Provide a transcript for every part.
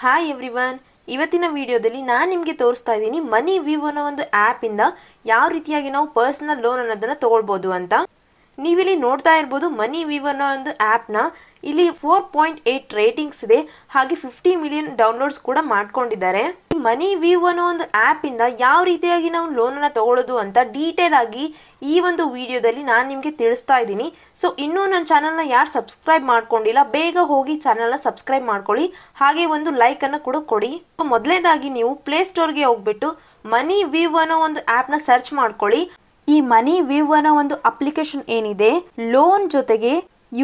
Hi everyone, ಇವತ್ತಿನ ವಿಡಿಯೋದಲ್ಲಿ ನಾನು ನಿಮಗೆ ತೋರಿಸ್ತಾ ಇದ್ದೀನಿ ಮನಿ ವ್ಯೂ ಅನ್ನೋ ಒಂದು ಆ್ಯಪಿಂದ ಯಾವ ರೀತಿಯಾಗಿ ನಾವು ಪರ್ಸನಲ್ ಲೋನ್ ಅನ್ನೋದನ್ನು ತೊಗೊಳ್ಬೋದು ಅಂತ. ನೀವಿಲ್ಲಿ ನೋಡ್ತಾ ಇರ್ಬೋದು ಮನಿ ವ್ಯೂ ಅನ್ನೋ ಒಂದು ಆ್ಯಪ್ನ ಇಲ್ಲಿ 4.8 ರೇಟಿಂಗ್ಸ್ ಇದೆ, ಹಾಗೆ 50 ಮಿಲಿಯನ್ ಡೌನ್ಲೋಡ್ಸ್ ಕೂಡ ಮಾಡ್ಕೊಂಡಿದ್ದಾರೆ. ಮನಿ ವ್ಯೂ ಅನ್ನೋ ಒಂದು ಆ್ಯಪಿಂದ ಯಾವ ರೀತಿಯಾಗಿ ನಾವು ಲೋನನ್ನು ತಗೊಳ್ಳೋದು ಅಂತ ಡೀಟೇಲ್ ಆಗಿ ಈ ಒಂದು ವಿಡಿಯೋದಲ್ಲಿ ನಾನು ನಿಮಗೆ ತಿಳಿಸ್ತಾ ಇದ್ದೀನಿ. ಸೊ ಇನ್ನೂ ನನ್ನ ಚಾನಲ್ನ ಯಾರು ಸಬ್ಸ್ಕ್ರೈಬ್ ಮಾಡ್ಕೊಂಡಿಲ್ಲ ಬೇಗ ಹೋಗಿ ಚಾನಲ್ನ ಸಬ್ಸ್ಕ್ರೈಬ್ ಮಾಡ್ಕೊಳ್ಳಿ, ಹಾಗೆ ಒಂದು ಲೈಕನ್ನು ಕೂಡ ಕೊಡಿ. ಮೊದಲನೇದಾಗಿ ನೀವು ಪ್ಲೇಸ್ಟೋರ್ಗೆ ಹೋಗ್ಬಿಟ್ಟು ಮನಿ ವ್ಯೂ ಅನ್ನೋ ಒಂದು ಆ್ಯಪ್ನ ಸರ್ಚ್ ಮಾಡ್ಕೊಳ್ಳಿ. ಈ ಮನಿ ವ್ಯೂ ಅನ್ನೋ ಒಂದು ಅಪ್ಲಿಕೇಶನ್ ಏನಿದೆ, ಲೋನ್ ಜೊತೆಗೆ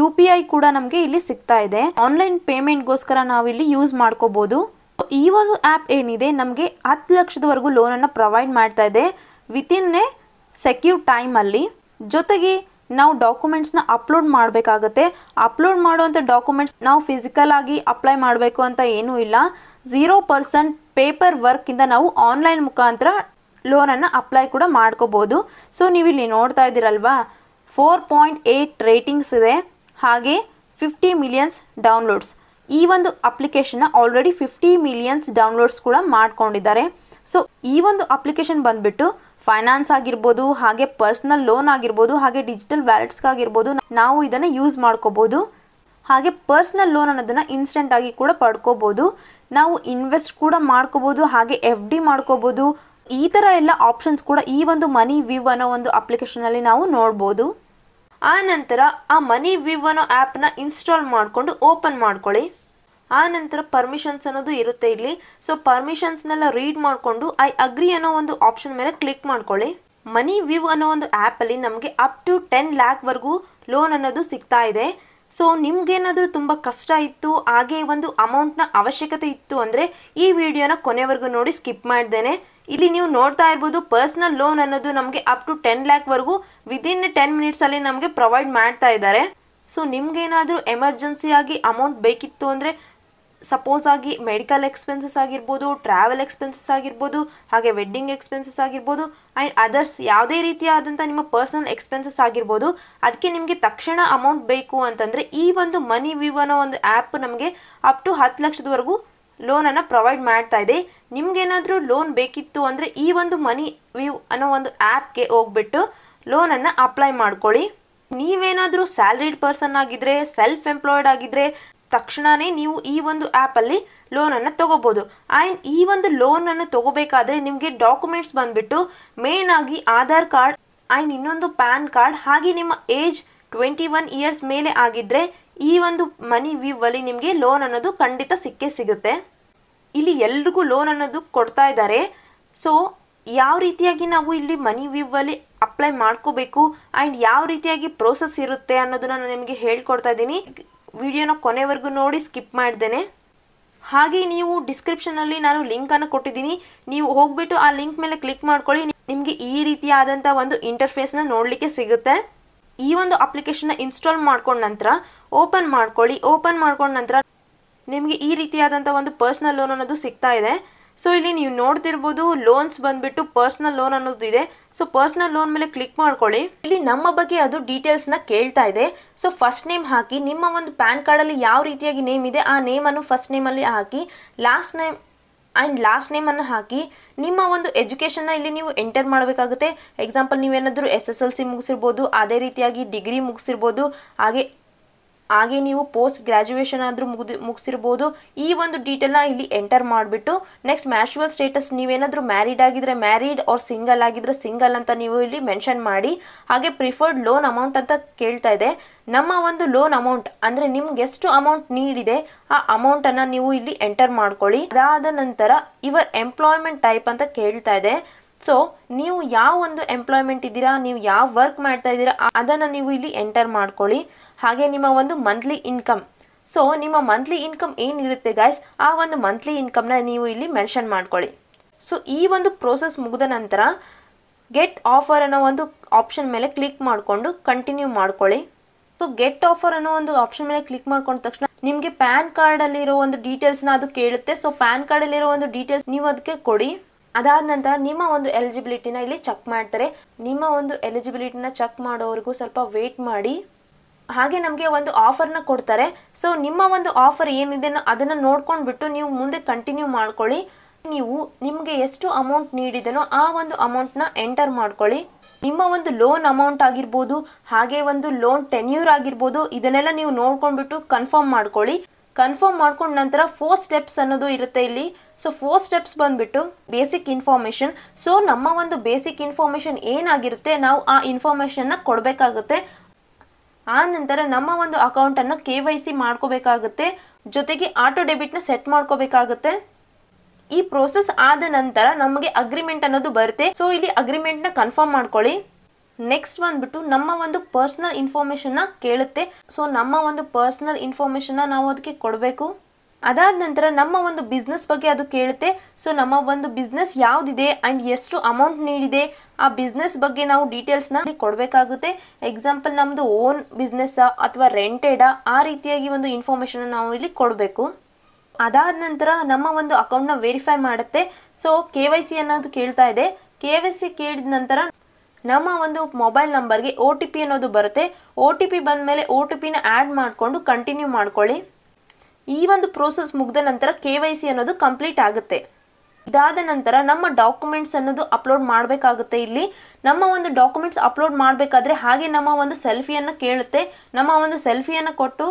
UPI ಕೂಡ ನಮಗೆ ಇಲ್ಲಿ ಸಿಗ್ತಾ ಇದೆ. ಆನ್ಲೈನ್ ಪೇಮೆಂಟ್ಗೋಸ್ಕರ ನಾವು ಇಲ್ಲಿ ಯೂಸ್ ಮಾಡ್ಕೋಬಹುದು. ಈ ಒಂದು ಆ್ಯಪ್ ಏನಿದೆ ನಮಗೆ 10 ಲಕ್ಷದವರೆಗೂ ಲೋನನ್ನು ಪ್ರೊವೈಡ್ ಮಾಡ್ತಾ ಇದೆ ವಿತಿನ್ ಎ ಸೆಕ್ಯೂರ್ ಟೈಮಲ್ಲಿ. ಜೊತೆಗೆ ನಾವು ಡಾಕ್ಯುಮೆಂಟ್ಸ್ನ ಅಪ್ಲೋಡ್ ಮಾಡಬೇಕಾಗತ್ತೆ. ಅಪ್ಲೋಡ್ ಮಾಡುವಂಥ ಡಾಕ್ಯುಮೆಂಟ್ಸ್ ನಾವು ಫಿಸಿಕಲ್ ಆಗಿ ಅಪ್ಲೈ ಮಾಡಬೇಕು ಅಂತ ಏನೂ ಇಲ್ಲ. 0% ಪೇಪರ್ ವರ್ಕಿಂದ ನಾವು ಆನ್ಲೈನ್ ಮುಖಾಂತರ ಲೋನನ್ನು ಅಪ್ಲೈ ಕೂಡ ಮಾಡ್ಕೋಬೋದು. ಸೊ ನೀವು ಇಲ್ಲಿ ನೋಡ್ತಾ ಇದ್ದೀರಲ್ವಾ, 4.8 ರೇಟಿಂಗ್ಸ್ ಇದೆ, ಹಾಗೆ 50 ಮಿಲಿಯನ್ಸ್ ಡೌನ್ಲೋಡ್ಸ್. ಈ ಒಂದು ಅಪ್ಲಿಕೇಶನ್ನ ಆಲ್ರೆಡಿ 50 ಮಿಲಿಯನ್ಸ್ ಡೌನ್ಲೋಡ್ಸ್ ಕೂಡ ಮಾಡ್ಕೊಂಡಿದ್ದಾರೆ. ಸೊ ಈ ಒಂದು ಅಪ್ಲಿಕೇಶನ್ ಬಂದ್ಬಿಟ್ಟು ಫೈನಾನ್ಸ್ ಆಗಿರ್ಬೋದು, ಹಾಗೆ ಪರ್ಸ್ನಲ್ ಲೋನ್ ಆಗಿರ್ಬೋದು, ಹಾಗೆ ಡಿಜಿಟಲ್ ವ್ಯಾಲೆಟ್ಸ್ಗಾಗಿರ್ಬೋದು ನಾವು ಇದನ್ನು ಯೂಸ್ ಮಾಡ್ಕೋಬೋದು. ಹಾಗೆ ಪರ್ಸ್ನಲ್ ಲೋನ್ ಅನ್ನೋದನ್ನು ಇನ್ಸ್ಟೆಂಟ್ ಆಗಿ ಕೂಡ ಪಡ್ಕೋಬೋದು. ನಾವು ಇನ್ವೆಸ್ಟ್ ಕೂಡ ಮಾಡ್ಕೋಬೋದು, ಹಾಗೆ FD ಮಾಡ್ಕೋಬೋದು. ಈ ಥರ ಎಲ್ಲ ಆಪ್ಷನ್ಸ್ ಕೂಡ ಈ ಒಂದು ಮನಿ ವ್ಯೂ ಅನ್ನೋ ಒಂದು ಅಪ್ಲಿಕೇಶನಲ್ಲಿ ನಾವು ನೋಡ್ಬೋದು. ಆ ನಂತರ ಆ ಮನಿ ವ್ಯೂ ಅನ್ನೋ ಆ್ಯಪ್ನ ಇನ್ಸ್ಟಾಲ್ ಮಾಡಿಕೊಂಡು ಓಪನ್ ಮಾಡ್ಕೊಳ್ಳಿ. ಆ ನಂತರ ಪರ್ಮಿಷನ್ಸ್ ಅನ್ನೋದು ಇರುತ್ತೆ ಇಲ್ಲಿ. ಸೊ ಪರ್ಮಿಷನ್ಸ್ನೆಲ್ಲ ರೀಡ್ ಮಾಡಿಕೊಂಡು ಐ ಅಗ್ರಿ ಅನ್ನೋ ಒಂದು ಆಪ್ಷನ್ ಮೇಲೆ ಕ್ಲಿಕ್ ಮಾಡ್ಕೊಳ್ಳಿ. ಮನಿ ವ್ಯೂ ಅನ್ನೋ ಒಂದು ಆ್ಯಪಲ್ಲಿ ನಮಗೆ ಅಪ್ ಟು 10 ಲ್ಯಾಕ್ವರೆಗೂ ಲೋನ್ ಅನ್ನೋದು ಸಿಗ್ತಾ ಇದೆ. ಸೊ ನಿಮ್ಗೇನಾದರೂ ತುಂಬ ಕಷ್ಟ ಇತ್ತು, ಹಾಗೆ ಒಂದು ಅಮೌಂಟ್ನ ಅವಶ್ಯಕತೆ ಇತ್ತು ಅಂದರೆ ಈ ವಿಡಿಯೋನ ಕೊನೆವರೆಗೂ ನೋಡಿ ಸ್ಕಿಪ್ ಮಾಡ್ದೇನೆ. ಇಲ್ಲಿ ನೀವು ನೋಡ್ತಾ ಇರ್ಬೋದು ಪರ್ಸನಲ್ ಲೋನ್ ಅನ್ನೋದು ನಮಗೆ ಅಪ್ ಟು 10 ಲ್ಯಾಕ್ವರೆಗೂ ವಿದಿನ್ 10 ಮಿನಿಟ್ಸಲ್ಲಿ ನಮಗೆ ಪ್ರೊವೈಡ್ ಮಾಡ್ತಾ ಇದ್ದಾರೆ. ಸೊ ನಿಮ್ಗೇನಾದರೂ ಎಮರ್ಜೆನ್ಸಿ ಆಗಿ ಅಮೌಂಟ್ ಬೇಕಿತ್ತು ಅಂದರೆ, ಸಪೋಸ್ ಆಗಿ ಮೆಡಿಕಲ್ ಎಕ್ಸ್ಪೆನ್ಸಸ್ ಆಗಿರ್ಬೋದು, ಟ್ರಾವೆಲ್ ಎಕ್ಸ್ಪೆನ್ಸಸ್ ಆಗಿರ್ಬೋದು, ಹಾಗೆ ವೆಡ್ಡಿಂಗ್ ಎಕ್ಸ್ಪೆನ್ಸಸ್ ಆಗಿರ್ಬೋದು, ಆ್ಯಂಡ್ ಅದರ್ಸ್ ಯಾವುದೇ ರೀತಿಯಾದಂಥ ನಿಮ್ಮ ಪರ್ಸನಲ್ ಎಕ್ಸ್ಪೆನ್ಸಸ್ ಆಗಿರ್ಬೋದು, ಅದಕ್ಕೆ ನಿಮಗೆ ತಕ್ಷಣ ಅಮೌಂಟ್ ಬೇಕು ಅಂತಂದರೆ ಈ ಒಂದು ಮನಿ ವ್ಯೂ ಅನ್ನೋ ಒಂದು ಆ್ಯಪ್ ನಮಗೆ ಅಪ್ ಟು 10 ಲಕ್ಷದವರೆಗೂ ಲೋನನ್ನು ಪ್ರೊವೈಡ್ ಮಾಡ್ತಾ ಇದೆ. ನಿಮ್ಗೇನಾದರೂ ಲೋನ್ ಬೇಕಿತ್ತು ಅಂದರೆ ಈ ಒಂದು ಮನಿ ವ್ಯೂ ಅನ್ನೋ ಒಂದು ಆ್ಯಪ್ಗೆ ಹೋಗ್ಬಿಟ್ಟು ಲೋನನ್ನು ಅಪ್ಲೈ ಮಾಡ್ಕೊಳ್ಳಿ. ನೀವೇನಾದರೂ ಸ್ಯಾಲ್ರಿಡ್ ಪರ್ಸನ್ ಆಗಿದ್ದರೆ, ಸೆಲ್ಫ್ ಎಂಪ್ಲಾಯ್ಡ್ ಆಗಿದ್ದರೆ ತಕ್ಷಣವೇ ನೀವು ಈ ಒಂದು ಆ್ಯಪಲ್ಲಿ ಲೋನನ್ನು ತೊಗೋಬೋದು. ಆ್ಯಂಡ್ ಈ ಒಂದು ಲೋನನ್ನು ತೊಗೋಬೇಕಾದ್ರೆ ನಿಮಗೆ ಡಾಕ್ಯುಮೆಂಟ್ಸ್ ಬಂದುಬಿಟ್ಟು ಮೇನ್ ಆಗಿ ಆಧಾರ್ ಕಾರ್ಡ್ ಆ್ಯಂಡ್ ಇನ್ನೊಂದು ಪ್ಯಾನ್ ಕಾರ್ಡ್, ಹಾಗೆ ನಿಮ್ಮ ಏಜ್ 21 ಇಯರ್ಸ್ ಮೇಲೆ ಆಗಿದ್ದರೆ ಈ ಒಂದು ಮನಿ ವ್ಯೂ ಅಲ್ಲಿ ನಿಮಗೆ ಲೋನ್ ಅನ್ನೋದು ಖಂಡಿತ ಸಿಕ್ಕೇ ಸಿಗುತ್ತೆ. ಇಲ್ಲಿ ಎಲ್ರಿಗೂ ಲೋನ್ ಅನ್ನೋದು ಕೊಡ್ತಾ ಇದ್ದಾರೆ. ಸೊ ಯಾವ ರೀತಿಯಾಗಿ ನಾವು ಇಲ್ಲಿ ಮನಿ ವ್ಯೂ ಅಲ್ಲಿ ಅಪ್ಲೈ ಮಾಡ್ಕೋಬೇಕು ಆ್ಯಂಡ್ ಯಾವ ರೀತಿಯಾಗಿ ಪ್ರೋಸೆಸ್ ಇರುತ್ತೆ ಅನ್ನೋದನ್ನ ನಾನು ನಿಮಗೆ ಹೇಳ್ಕೊಡ್ತಾ ಇದ್ದೀನಿ. ವಿಡಿಯೋನ ಕೊನೆವರೆಗೂ ನೋಡಿ ಸ್ಕಿಪ್ ಮಾಡ್ದೇನೆ. ಹಾಗೆ ನೀವು ಡಿಸ್ಕ್ರಿಪ್ಷನಲ್ಲಿ ನಾನು ಲಿಂಕನ್ನು ಕೊಟ್ಟಿದ್ದೀನಿ, ನೀವು ಹೋಗ್ಬಿಟ್ಟು ಆ ಲಿಂಕ್ ಮೇಲೆ ಕ್ಲಿಕ್ ಮಾಡ್ಕೊಳ್ಳಿ. ನಿಮಗೆ ಈ ರೀತಿಯಾದಂಥ ಒಂದು ಇಂಟರ್ಫೇಸ್ನ ನೋಡಲಿಕ್ಕೆ ಸಿಗುತ್ತೆ. ಈ ಒಂದು ಅಪ್ಲಿಕೇಶನ್ನ ಇನ್ಸ್ಟಾಲ್ ಮಾಡ್ಕೊಂಡ ನಂತರ ಓಪನ್ ಮಾಡ್ಕೊಳ್ಳಿ. ಓಪನ್ ಮಾಡ್ಕೊಂಡ ನಂತರ ನಿಮಗೆ ಈ ರೀತಿಯಾದಂಥ ಒಂದು ಪರ್ಸ್ನಲ್ ಲೋನ್ ಅನ್ನೋದು ಸಿಗ್ತಾ ಇದೆ. ಸೊ ಇಲ್ಲಿ ನೀವು ನೋಡ್ತಿರ್ಬೋದು ಲೋನ್ಸ್ ಬಂದ್ಬಿಟ್ಟು ಪರ್ಸ್ನಲ್ ಲೋನ್ ಅನ್ನೋದು ಇದೆ. ಸೊ ಪರ್ಸ್ನಲ್ ಲೋನ್ ಮೇಲೆ ಕ್ಲಿಕ್ ಮಾಡ್ಕೊಳ್ಳಿ. ಇಲ್ಲಿ ನಮ್ಮ ಬಗ್ಗೆ ಅದು ಡೀಟೇಲ್ಸ್ನ ಕೇಳ್ತಾ ಇದೆ. ಸೊ ಫಸ್ಟ್ ನೇಮ್ ಹಾಕಿ, ನಿಮ್ಮ ಒಂದು ಪ್ಯಾನ್ ಕಾರ್ಡಲ್ಲಿ ಯಾವ ರೀತಿಯಾಗಿ ನೇಮ್ ಇದೆ ಆ ನೇಮನ್ನು ಫಸ್ಟ್ ನೇಮಲ್ಲಿ ಹಾಕಿ, ಲಾಸ್ಟ್ ನೇಮನ್ನು ಹಾಕಿ, ನಿಮ್ಮ ಒಂದು ಎಜುಕೇಷನ್ನ ಇಲ್ಲಿ ನೀವು ಎಂಟರ್ ಮಾಡಬೇಕಾಗುತ್ತೆ. ಎಕ್ಸಾಂಪಲ್ ನೀವೇನಾದರೂ SSLC ಮುಗಿಸಿರ್ಬೋದು, ಅದೇ ರೀತಿಯಾಗಿ ಡಿಗ್ರಿ ಮುಗಿಸಿರ್ಬೋದು, ಹಾಗೆ ನೀವು ಪೋಸ್ಟ್ ಗ್ರ್ಯಾಜುಯೇಷನ್ ಆದರೂ ಮುಗಿಸಿರ್ಬೋದು. ಈ ಒಂದು ಡೀಟೇಲ್ನ ಇಲ್ಲಿ ಎಂಟರ್ ಮಾಡಿಬಿಟ್ಟು ನೆಕ್ಸ್ಟ್ ಮ್ಯಾಚುವಲ್ ಸ್ಟೇಟಸ್, ನೀವೇನಾದರೂ ಮ್ಯಾರಿಡ್ ಆಗಿದ್ರೆ ಮ್ಯಾರಿಡ್ ಆರ್ ಸಿಂಗಲ್ ಆಗಿದ್ರೆ ಸಿಂಗಲ್ ಅಂತ ನೀವು ಇಲ್ಲಿ ಮೆನ್ಷನ್ ಮಾಡಿ. ಹಾಗೆ ಪ್ರಿಫರ್ಡ್ ಲೋನ್ ಅಮೌಂಟ್ ಅಂತ ಕೇಳ್ತಾ ಇದೆ. ನಮ್ಮ ಒಂದು ಲೋನ್ ಅಮೌಂಟ್ ಅಂದರೆ ನಿಮ್ಗೆ ಎಷ್ಟು ಅಮೌಂಟ್ ನೀಡಿದೆ ಆ ಅಮೌಂಟನ್ನು ನೀವು ಇಲ್ಲಿ ಎಂಟರ್ ಮಾಡ್ಕೊಳ್ಳಿ. ಅದಾದ ನಂತರ ಯುವರ್ ಎಂಪ್ಲಾಯ್ಮೆಂಟ್ ಟೈಪ್ ಅಂತ ಕೇಳ್ತಾ ಇದೆ. ಸೊ ನೀವು ಯಾವ ಒಂದು ಎಂಪ್ಲಾಯ್ಮೆಂಟ್ ಇದ್ದೀರಾ, ನೀವು ಯಾವ ವರ್ಕ್ ಮಾಡ್ತಾ ಇದ್ದೀರಾ ಅದನ್ನು ನೀವು ಇಲ್ಲಿ ಎಂಟರ್ ಮಾಡ್ಕೊಳ್ಳಿ. ಹಾಗೆ ನಿಮ್ಮ ಒಂದು ಮಂತ್ಲಿ ಇನ್ಕಮ್, ಸೊ ನಿಮ್ಮ ಮಂತ್ಲಿ ಇನ್ಕಮ್ ಏನಿರುತ್ತೆ ಗೈಸ್, ಆ ಒಂದು ಮಂತ್ಲಿ ಇನ್ಕಮ್ನ ನೀವು ಇಲ್ಲಿ ಮೆನ್ಷನ್ ಮಾಡ್ಕೊಳ್ಳಿ. ಸೊ ಈ ಒಂದು ಪ್ರೋಸೆಸ್ ಮುಗಿದ ನಂತರ ಗೆಟ್ ಆಫರ್ ಅನ್ನೋ ಒಂದು ಆಪ್ಷನ್ ಮೇಲೆ ಕ್ಲಿಕ್ ಮಾಡಿಕೊಂಡು ಕಂಟಿನ್ಯೂ ಮಾಡ್ಕೊಳ್ಳಿ. ಸೊ ಗೆಟ್ ಆಫರ್ ಅನ್ನೋ ಒಂದು ಆಪ್ಷನ್ ಮೇಲೆ ಕ್ಲಿಕ್ ಮಾಡ್ಕೊಂಡ ತಕ್ಷಣ ನಿಮಗೆ ಪ್ಯಾನ್ ಕಾರ್ಡಲ್ಲಿರೋ ಒಂದು ಡೀಟೇಲ್ಸ್ನ ಅದು ಕೇಳುತ್ತೆ. ಸೊ ಪ್ಯಾನ್ ಕಾರ್ಡಲ್ಲಿರೋ ಒಂದು ಡೀಟೇಲ್ಸ್ ನೀವು ಅದಕ್ಕೆ ಕೊಡಿ. ಅದಾದ ನಂತರ ನಿಮ್ಮ ಒಂದು ಎಲಿಜಿಬಿಲಿಟಿನ ಇಲ್ಲಿ ಚೆಕ್ ಮಾಡ್ತಾರೆ. ನಿಮ್ಮ ಒಂದು ಎಲಿಜಿಬಿಲಿಟಿನ ಚೆಕ್ ಮಾಡೋವರೆಗೂ ಸ್ವಲ್ಪ ವೇಟ್ ಮಾಡಿ. ಹಾಗೆ ನಮಗೆ ಒಂದು ಆಫರ್ನ ಕೊಡ್ತಾರೆ. ಸೊ ನಿಮ್ಮ ಒಂದು ಆಫರ್ ಏನಿದೆ ಅದನ್ನು ನೋಡ್ಕೊಂಡ್ಬಿಟ್ಟು ನೀವು ಮುಂದೆ ಕಂಟಿನ್ಯೂ ಮಾಡ್ಕೊಳ್ಳಿ. ನೀವು ನಿಮಗೆ ಎಷ್ಟು ಅಮೌಂಟ್ ನೀಡಿದನೋ ಆ ಒಂದು ಅಮೌಂಟ್ನ ಎಂಟರ್ ಮಾಡ್ಕೊಳ್ಳಿ. ನಿಮ್ಮ ಒಂದು ಲೋನ್ ಅಮೌಂಟ್ ಆಗಿರ್ಬೋದು, ಹಾಗೆ ಒಂದು ಲೋನ್ ಟೆನ್ಯೂರ್ ಆಗಿರ್ಬೋದು, ಇದನ್ನೆಲ್ಲ ನೀವು ನೋಡ್ಕೊಂಡ್ಬಿಟ್ಟು ಕನ್ಫರ್ಮ್ ಮಾಡ್ಕೊಳ್ಳಿ. ಕನ್ಫರ್ಮ್ ಮಾಡ್ಕೊಂಡ ನಂತರ 4 ಸ್ಟೆಪ್ಸ್ ಅನ್ನೋದು ಇರುತ್ತೆ ಇಲ್ಲಿ. ಸೊ 4 ಸ್ಟೆಪ್ಸ್ ಬಂದ್ಬಿಟ್ಟು ಬೇಸಿಕ್ ಇನ್ಫಾರ್ಮೇಶನ್. ಸೊ ನಮ್ಮ ಒಂದು ಬೇಸಿಕ್ ಇನ್ಫಾರ್ಮೇಶನ್ ಏನಾಗಿರುತ್ತೆ ನಾವು ಆ ಇನ್ಫಾರ್ಮೇಶನ್ನ ಕೊಡಬೇಕಾಗುತ್ತೆ. ಆ ನಂತರ ನಮ್ಮ ಒಂದು ಅಕೌಂಟನ್ನು KYC ಮಾಡ್ಕೋಬೇಕಾಗುತ್ತೆ, ಜೊತೆಗೆ ಆಟೋ ಡೆಬಿಟ್ನ ಸೆಟ್ ಮಾಡ್ಕೋಬೇಕಾಗುತ್ತೆ. ಈ ಪ್ರೋಸೆಸ್ ಆದ ನಂತರ ನಮಗೆ ಅಗ್ರಿಮೆಂಟ್ ಅನ್ನೋದು ಬರುತ್ತೆ. ಸೊ ಇಲ್ಲಿ ಅಗ್ರಿಮೆಂಟ್ನ ಕನ್ಫರ್ಮ್ ಮಾಡ್ಕೊಳ್ಳಿ. ನೆಕ್ಸ್ಟ್ ಬಂದ್ಬಿಟ್ಟು ನಮ್ಮ ಒಂದು ಪರ್ಸನಲ್ ಇನ್ಫಾರ್ಮೇಶನ್ನ ಕೇಳುತ್ತೆ. ಸೊ ನಮ್ಮ ಒಂದು ಪರ್ಸನಲ್ ಇನ್ಫಾರ್ಮೇಶನ್ನ ನಾವು ಅದಕ್ಕೆ ಕೊಡಬೇಕು. ಅದಾದ ನಂತರ ನಮ್ಮ ಒಂದು ಬಿಸ್ನೆಸ್ ಬಗ್ಗೆ ಅದು ಕೇಳುತ್ತೆ. ಸೊ ನಮ್ಮ ಒಂದು ಬಿಸ್ನೆಸ್ ಯಾವುದಿದೆ ಆ್ಯಂಡ್ ಎಷ್ಟು ಅಮೌಂಟ್ ನೀಡಿದೆ ಆ ಬಿಸ್ನೆಸ್ ಬಗ್ಗೆ ನಾವು ಡೀಟೇಲ್ಸ್ನ ಕೊಡಬೇಕಾಗುತ್ತೆ. ಎಕ್ಸಾಂಪಲ್ ನಮ್ಮದು ಓನ್ ಬಿಸ್ನೆಸ್ಸಾ ಅಥವಾ ರೆಂಟೆಡಾ, ಆ ರೀತಿಯಾಗಿ ಒಂದು ಇನ್ಫಾರ್ಮೇಶನ್ ನಾವು ಇಲ್ಲಿ ಕೊಡಬೇಕು. ಅದಾದ ನಂತರ ನಮ್ಮ ಒಂದು ಅಕೌಂಟ್ನ ವೆರಿಫೈ ಮಾಡುತ್ತೆ. ಸೊ KYC ಅನ್ನೋದು ಕೇಳ್ತಾ ಇದೆ. KYC ಕೇಳಿದ ನಂತರ ನಮ್ಮ ಒಂದು ಮೊಬೈಲ್ ನಂಬರ್ಗೆ OTP ಅನ್ನೋದು ಬರುತ್ತೆ. OTP ಬಂದ ಮೇಲೆ OTPನ ಆ್ಯಡ್ ಮಾಡಿಕೊಂಡು ಕಂಟಿನ್ಯೂ ಮಾಡ್ಕೊಳ್ಳಿ. ಈ ಒಂದು ಪ್ರೋಸೆಸ್ ಮುಗಿದ ನಂತರ KYC ಅನ್ನೋದು ಕಂಪ್ಲೀಟ್ ಆಗುತ್ತೆ. ಇದಾದ ನಂತರ ನಮ್ಮ ಡಾಕ್ಯುಮೆಂಟ್ಸ್ ಅನ್ನೋದು ಅಪ್ಲೋಡ್ ಮಾಡಬೇಕಾಗುತ್ತೆ. ಇಲ್ಲಿ ನಮ್ಮ ಒಂದು ಡಾಕ್ಯುಮೆಂಟ್ಸ್ ಅಪ್ಲೋಡ್ ಮಾಡಬೇಕಾದ್ರೆ ಹಾಗೆ ನಮ್ಮ ಒಂದು ಸೆಲ್ಫಿಯನ್ನು ಕೇಳುತ್ತೆ. ನಮ್ಮ ಒಂದು ಸೆಲ್ಫಿಯನ್ನು ಕೊಟ್ಟು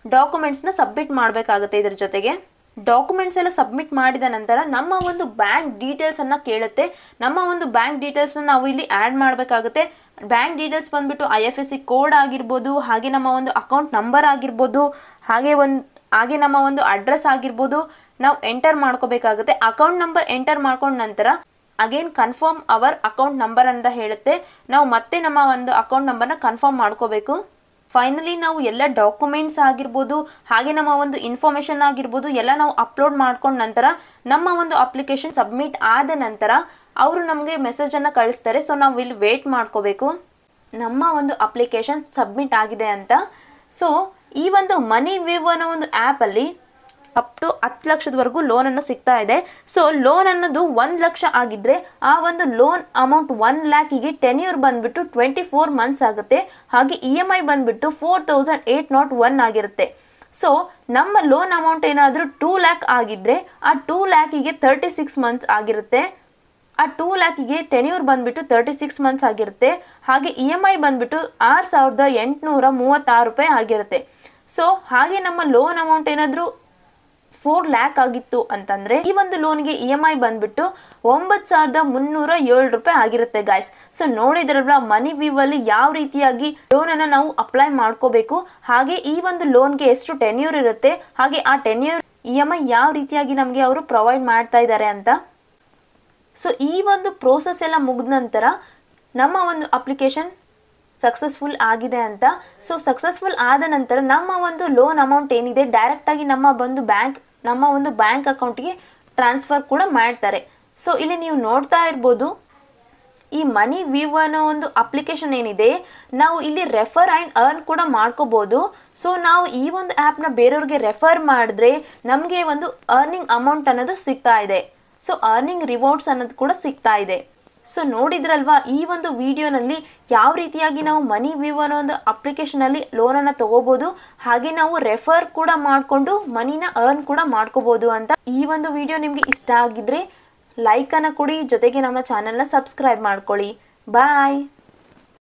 ಡಾಕ್ಯುಮೆಂಟ್ಸ್ನ ಸಬ್ಮಿಟ್ ಮಾಡಬೇಕಾಗುತ್ತೆ. ಇದರ ಜೊತೆಗೆ ಡಾಕ್ಯುಮೆಂಟ್ಸ್ ಎಲ್ಲ ಸಬ್ಮಿಟ್ ಮಾಡಿದ ನಂತರ ನಮ್ಮ ಒಂದು ಬ್ಯಾಂಕ್ ಡೀಟೇಲ್ಸನ್ನು ಕೇಳುತ್ತೆ. ನಮ್ಮ ಒಂದು ಬ್ಯಾಂಕ್ ಡೀಟೇಲ್ಸ್ನ ನಾವು ಇಲ್ಲಿ ಆ್ಯಡ್ ಮಾಡಬೇಕಾಗುತ್ತೆ. ಬ್ಯಾಂಕ್ ಡೀಟೇಲ್ಸ್ ಬಂದ್ಬಿಟ್ಟು IFSC ಕೋಡ್ ಆಗಿರ್ಬೋದು, ಹಾಗೆ ನಮ್ಮ ಒಂದು ಅಕೌಂಟ್ ನಂಬರ್ ಆಗಿರ್ಬೋದು, ಹಾಗೆ ನಮ್ಮ ಒಂದು ಅಡ್ರೆಸ್ ಆಗಿರ್ಬೋದು ನಾವು ಎಂಟರ್ ಮಾಡ್ಕೋಬೇಕಾಗುತ್ತೆ. ಅಕೌಂಟ್ ನಂಬರ್ ಎಂಟರ್ ಮಾಡ್ಕೊಂಡ ನಂತರ again confirm your account number ಅಂತ ಹೇಳುತ್ತೆ. ನಾವು ಮತ್ತೆ ನಮ್ಮ ಒಂದು ಅಕೌಂಟ್ ನಂಬರ್ನ ಕನ್ಫರ್ಮ್ ಮಾಡ್ಕೋಬೇಕು. ಫೈನಲಿ ನಾವು ಎಲ್ಲ ಡಾಕ್ಯುಮೆಂಟ್ಸ್ ಆಗಿರ್ಬೋದು, ಹಾಗೆ ನಮ್ಮ ಒಂದು ಇನ್ಫಾರ್ಮೇಷನ್ ಆಗಿರ್ಬೋದು ಎಲ್ಲ ನಾವು ಅಪ್ಲೋಡ್ ಮಾಡ್ಕೊಂಡ ನಂತರ ನಮ್ಮ ಒಂದು ಅಪ್ಲಿಕೇಶನ್ ಸಬ್ಮಿಟ್ ಆದ ನಂತರ ಅವರು ನಮಗೆ ಮೆಸೇಜನ್ನು ಕಳಿಸ್ತಾರೆ. ಸೊ ನಾವು ಇಲ್ಲಿ ವೇಟ್ ಮಾಡ್ಕೋಬೇಕು ನಮ್ಮ ಒಂದು ಅಪ್ಲಿಕೇಶನ್ ಸಬ್ಮಿಟ್ ಆಗಿದೆ ಅಂತ. ಸೊ ಈ ಒಂದು ಮನಿ ವಿವ್ ಅನ್ನೋ ಒಂದು ಆ್ಯಪಲ್ಲಿ ಅಪ್ ಟು 10 ಲಕ್ಷದವರೆಗೂ ಲೋನನ್ನು ಸಿಗ್ತಾ ಇದೆ. ಸೊ ಲೋನ್ ಅನ್ನೋದು 1 ಲಕ್ಷ ಆಗಿದ್ರೆ ಆ ಒಂದು ಲೋನ್ ಅಮೌಂಟ್ 1 ಲ್ಯಾಕಿಗೆ ಟೆನ್ಯೂರ್ ಬಂದ್ಬಿಟ್ಟು 24 ಮಂತ್ಸ್ ಆಗುತ್ತೆ. ಹಾಗೆ EMI ಬಂದ್ಬಿಟ್ಟು 4801 ಆಗಿರುತ್ತೆ. ಸೊ ನಮ್ಮ ಲೋನ್ ಅಮೌಂಟ್ ಏನಾದರೂ 2 ಲ್ಯಾಕ್ ಆಗಿದ್ರೆ ಆ 2 ಲ್ಯಾಕಿಗೆ 36 ಮಂತ್ಸ್ ಆಗಿರುತ್ತೆ. ಆ 2 ಲ್ಯಾಕಿಗೆ ಟೆನ್ಯೂರ್ ಬಂದ್ಬಿಟ್ಟು 36 ಮಂತ್ಸ್ ಆಗಿರುತ್ತೆ. ಹಾಗೆ EMI ಬಂದ್ಬಿಟ್ಟು 6836 ರೂಪಾಯಿ ಆಗಿರುತ್ತೆ. ಸೊ ಹಾಗೆ ನಮ್ಮ ಲೋನ್ ಅಮೌಂಟ್ ಏನಾದರೂ 4 ಲ್ಯಾಕ್ ಆಗಿತ್ತು ಅಂತಂದ್ರೆ ಈ ಒಂದು ಲೋನ್ಗೆ EMI ಬಂದ್ಬಿಟ್ಟು 9307 ರೂಪಾಯಿ ಆಗಿರುತ್ತೆ ಗಾಯ್ಸ್. ಸೊ ನೋಡಿದ್ರಲ್ಲ ಮನಿ ವಿವ್ ಅಲ್ಲಿ ಯಾವ ರೀತಿಯಾಗಿ ಲೋನ್ ಅನ್ನ ನಾವು ಅಪ್ಲೈ ಮಾಡ್ಕೋಬೇಕು, ಹಾಗೆ ಈ ಒಂದು ಲೋನ್ಗೆ ಎಷ್ಟು ಟೆನ್ಯೂರ್ ಇರುತ್ತೆ, ಹಾಗೆ ಆ ಟೆನ್ಯೂರ್ EMI ಯಾವ ರೀತಿಯಾಗಿ ನಮಗೆ ಅವರು ಪ್ರೊವೈಡ್ ಮಾಡ್ತಾ ಇದ್ದಾರೆ ಅಂತ. ಸೊ ಈ ಒಂದು ಪ್ರೋಸೆಸ್ ಎಲ್ಲ ಮುಗಿದ ನಂತರ ನಮ್ಮ ಒಂದು ಅಪ್ಲಿಕೇಶನ್ ಸಕ್ಸಸ್ಫುಲ್ ಆಗಿದೆ ಅಂತ. ಸೊ ಸಕ್ಸಸ್ಫುಲ್ ಆದ ನಂತರ ನಮ್ಮ ಒಂದು ಲೋನ್ ಅಮೌಂಟ್ ಏನಿದೆ ಡೈರೆಕ್ಟಾಗಿ ನಮ್ಮ ಒಂದು ಬ್ಯಾಂಕ್ ಅಕೌಂಟ್ಗೆ ಟ್ರಾನ್ಸ್ಫರ್ ಕೂಡ ಮಾಡ್ತಾರೆ. ಸೊ ಇಲ್ಲಿ ನೀವು ನೋಡ್ತಾ ಇರ್ಬೋದು ಈ ಮನಿ ವಿವ್ ಅನ್ನೋ ಒಂದು ಅಪ್ಲಿಕೇಶನ್ ಏನಿದೆ ನಾವು ಇಲ್ಲಿ ರೆಫರ್ ಆ್ಯಂಡ್ ಅರ್ನ್ ಕೂಡ ಮಾಡ್ಕೋಬೋದು. ಸೊ ನಾವು ಈ ಒಂದು ಆ್ಯಪ್ನ ಬೇರೆಯವ್ರಿಗೆ ರೆಫರ್ ಮಾಡಿದ್ರೆ ನಮಗೆ ಒಂದು ಅರ್ನಿಂಗ್ ಅಮೌಂಟ್ ಅನ್ನೋದು ಸಿಗ್ತಾ ಇದೆ. ಸೊ ಅರ್ನಿಂಗ್ ರಿವಾರ್ಡ್ಸ್ ಅನ್ನೋದು ಕೂಡ ಸಿಗ್ತಾ ಇದೆ. ಸೊ ನೋಡಿದ್ರಲ್ವಾ ಈ ಒಂದು ವಿಡಿಯೋನಲ್ಲಿ ಯಾವ ರೀತಿಯಾಗಿ ನಾವು ಮನಿ ವಿವ್ ಅನ್ನೋ ಒಂದು ಅಪ್ಲಿಕೇಶನಲ್ಲಿ ಲೋನನ್ನು ತಗೋಬೋದು, ಹಾಗೆ ನಾವು ರೆಫರ್ ಕೂಡ ಮಾಡಿಕೊಂಡು ಮನಿನ ಅರ್ನ್ ಕೂಡ ಮಾಡ್ಕೋಬೋದು ಅಂತ. ಈ ಒಂದು ವಿಡಿಯೋ ನಿಮಗೆ ಇಷ್ಟ ಆಗಿದ್ರೆ ಲೈಕನ್ನು ಕೊಡಿ, ಜೊತೆಗೆ ನಮ್ಮ ಚಾನಲ್ನ ಸಬ್ಸ್ಕ್ರೈಬ್ ಮಾಡ್ಕೊಳ್ಳಿ. ಬಾಯ್.